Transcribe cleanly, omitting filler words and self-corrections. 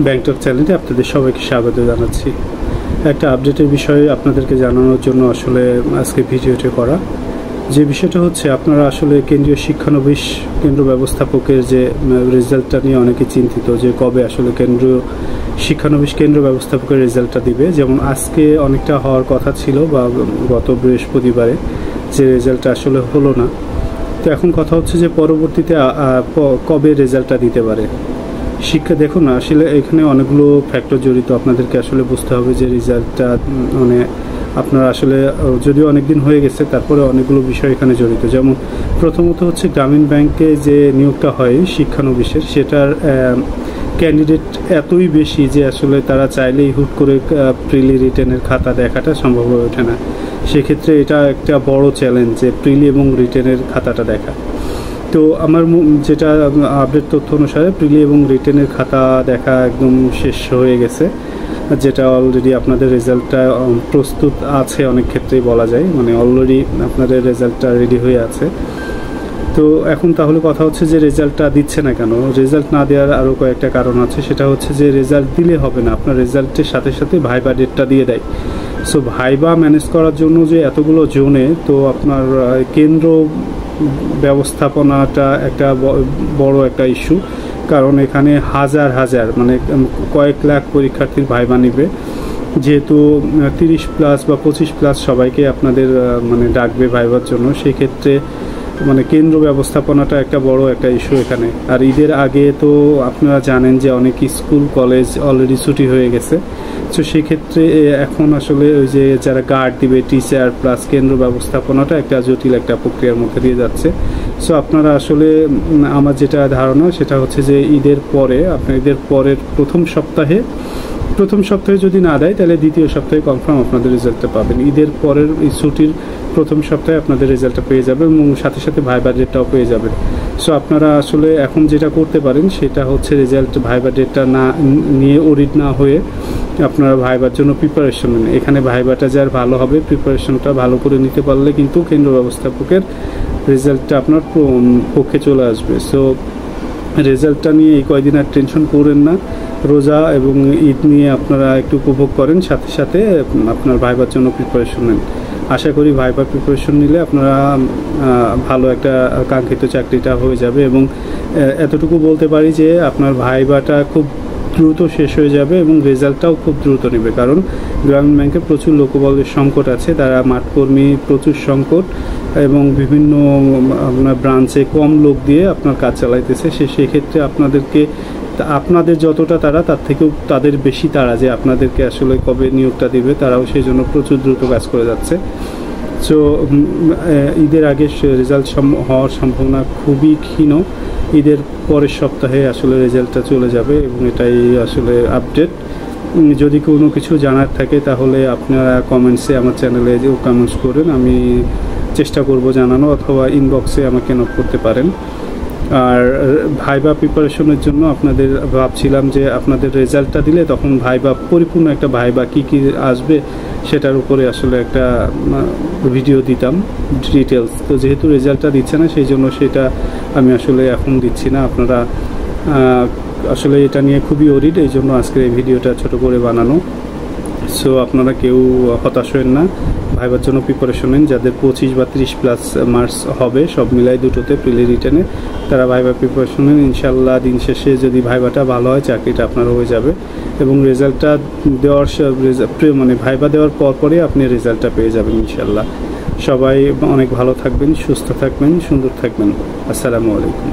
ব্যাংকটক চ্যানেলে আপনাদের সবাইকে স্বাগত জানাচ্ছি। একটা আপডেটের বিষয়ে আপনাদেরকে জানানোর জন্য আসলে আজকে ভিডিওটি করা। যে বিষয়টা হচ্ছে, আপনারা আসলে কেন্দ্রীয় শিক্ষানবিশ কেন্দ্র ব্যবস্থাপকের যে রেজাল্টটা নিয়ে অনেকে চিন্তিত যে কবে আসলে কেন্দ্রীয় শিক্ষানবিশ কেন্দ্র ব্যবস্থাপকের রেজাল্টটা দিবে। যেমন আজকে অনেকটা হওয়ার কথা ছিল বা গত বৃহস্পতিবারে, যে রেজাল্টটা আসলে হলো না। তো এখন কথা হচ্ছে যে পরবর্তীতে কবে রেজাল্টটা দিতে পারে। শিক্ষা দেখুন, আসলে এখানে অনেকগুলো ফ্যাক্টর জড়িত। আপনাদেরকে আসলে বুঝতে হবে যে রেজাল্টটা মানে আপনার আসলে যদিও অনেক দিন হয়ে গেছে, তারপরে অনেকগুলো বিষয় এখানে জড়িত। যেমন প্রথমত হচ্ছে গ্রামীণ ব্যাংকে যে নিয়োগটা হয় শিক্ষানবিশের, সেটার ক্যান্ডিডেট এতই বেশি যে আসলে তারা চাইলেই হুট করে প্রিলি রিটেনের খাতা দেখাটা সম্ভব হয়ে ওঠে না। সেক্ষেত্রে এটা একটা বড় চ্যালেঞ্জ যে প্রিলি এবং রিটেনের খাতাটা দেখা। তো আমার যেটা আপডেট তথ্য অনুসারে প্রিলি এবং রিটেনের খাতা দেখা একদম শেষ হয়ে গেছে, যেটা অলরেডি আপনাদের রেজাল্টটা প্রস্তুত আছে অনেক ক্ষেত্রেই বলা যায়, মানে অলরেডি আপনাদের রেজাল্টটা রেডি হয়ে আছে। তো এখন তাহলে কথা হচ্ছে যে রেজাল্টটা দিচ্ছে না কেন। রেজাল্ট না দেওয়ার আরও কয়েকটা কারণ আছে। সেটা হচ্ছে যে রেজাল্ট দিলে হবে না, আপনার রেজাল্টের সাথে সাথে ভাইবা ডেটটা দিয়ে দেয়। সো ভাইবা ম্যানেজ করার জন্য যে এতগুলো জোনে, তো আপনার কেন্দ্র ব্যবস্থাপনাটা একটা বড় একটা ইস্যু। কারণ এখানে হাজার হাজার মানে কয়েক লাখ পরীক্ষার্থীর ভাইবা নিবে, যেহেতু 30+ বা 25+ সবাইকে আপনাদের মানে ডাকবে ভাইবার জন্য। সেক্ষেত্রে মানে কেন্দ্র ব্যবস্থাপনাটা একটা বড় একটা ইস্যু এখানে। আর ঈদের আগে তো আপনারা জানেন যে অনেক স্কুল কলেজ অলরেডি ছুটি হয়ে গেছে। তো সেক্ষেত্রে এখন আসলে ওই যে যারা গার্ড দিবে, টিচার প্লাস কেন্দ্র ব্যবস্থাপনাটা একটা জটিল একটা প্রক্রিয়ার মধ্যে দিয়ে যাচ্ছে। সো আপনারা আসলে আমার যেটা ধারণা সেটা হচ্ছে যে ঈদের পরে, আপনার ঈদের পরের প্রথম সপ্তাহে যদি না দেয়, তাহলে দ্বিতীয় সপ্তাহে কনফার্ম আপনাদের রেজাল্টটা পাবেন। ঈদের পরের এই ছুটির প্রথম সপ্তাহে আপনাদের রেজাল্টটা পেয়ে যাবেন এবং সাথে সাথে ভাইবা ডেটটাও পেয়ে যাবেন। সো আপনারা আসলে এখন যেটা করতে পারেন সেটা হচ্ছে রেজাল্ট ভাইবা ডেটটা না নিয়ে অডিট না হয়ে আপনারা ভাইবার জন্য প্রিপারেশন নেন। এখানে ভাইবাটা যার ভালো হবে, প্রিপারেশনটা ভালো করে নিতে পারলে কিন্তু কেন্দ্র ব্যবস্থাপকের রেজাল্টটা আপনার পক্ষে চলে আসবে। সো রেজাল্টটা নিয়ে এই কয়দিন আর টেনশন করেন না। রোজা এবং ঈদ নিয়ে আপনারা একটু উপভোগ করেন, সাথে সাথে আপনার ভাইবার জন্য প্রিপারেশন নেন। আশা করি ভাইবার প্রিপারেশন নিলে আপনারা ভালো একটা কাঙ্ক্ষিত চাকরিটা হয়ে যাবে। এবং এতটুকু বলতে পারি যে আপনার ভাইবাটা খুব দ্রুত শেষ হয়ে যাবে এবং রেজাল্টটাও খুব দ্রুত নেবে। কারণ গ্রামীণ ব্যাংকে প্রচুর লোকবলের সংকট আছে, তারা মাঠকর্মী প্রচুর সংকট এবং বিভিন্ন আপনার ব্রাঞ্চে কম লোক দিয়ে আপনার কাজ চালাইতেছে। সেক্ষেত্রে আপনাদের যতটা তারা, তার থেকেও তাদের বেশি তারা যে আপনাদেরকে আসলে কবে নিয়োগটা দিবে, তারাও সেই জন্য প্রচুর দ্রুত কাজ করে যাচ্ছে। সো ঈদের আগে রেজাল্ট হওয়ার সম্ভাবনা খুবই ক্ষীণ। ঈদের পরের সপ্তাহে আসলে রেজাল্টটা চলে যাবে এবং এটাই আসলে আপডেট। যদি কোনো কিছু জানার থাকে তাহলে আপনারা কমেন্টসে আমার চ্যানেলে কমেন্টস করেন, আমি চেষ্টা করব জানানো, অথবা ইনবক্সে আমাকে নক করতে পারেন। আর ভাইবা প্রিপারেশনের জন্য আপনাদের ভাবছিলাম যে আপনাদের রেজাল্টটা দিলে তখন ভাইবা, পরিপূর্ণ একটা ভাইবা কী কী আসবে সেটার উপরে আসলে একটা ভিডিও দিতাম ডিটেলস। তো যেহেতু রেজাল্টটা দিচ্ছে না, সেই জন্য সেটা আমি আসলে এখন দিচ্ছি না। আপনারা আসলে এটা নিয়ে খুবই ওরিড, এই জন্য আজকের এই ভিডিওটা ছোট করে বানানো। সো আপনারা কেউ হতাশ হবেন না, ভাইবার জন্য প্রিপারেশন নেন। যাদের 25 বা 30+ মার্কস হবে, সব মিলাই দুটোতে প্রিলি রিটেনে, তারা ভাইবা প্রিপারেশন নেন। ইনশাল্লাহ দিন শেষে যদি ভাইবাটা ভালো হয়, চাকরিটা আপনার হয়ে যাবে এবং রেজাল্টটা দেওয়ার মানে ভাইবা দেওয়ার পরপরই আপনি রেজাল্টটা পেয়ে যাবেন ইনশাল্লাহ। সবাই অনেক ভালো থাকবেন, সুস্থ থাকবেন, সুন্দর থাকবেন। আসসালামু আলাইকুম।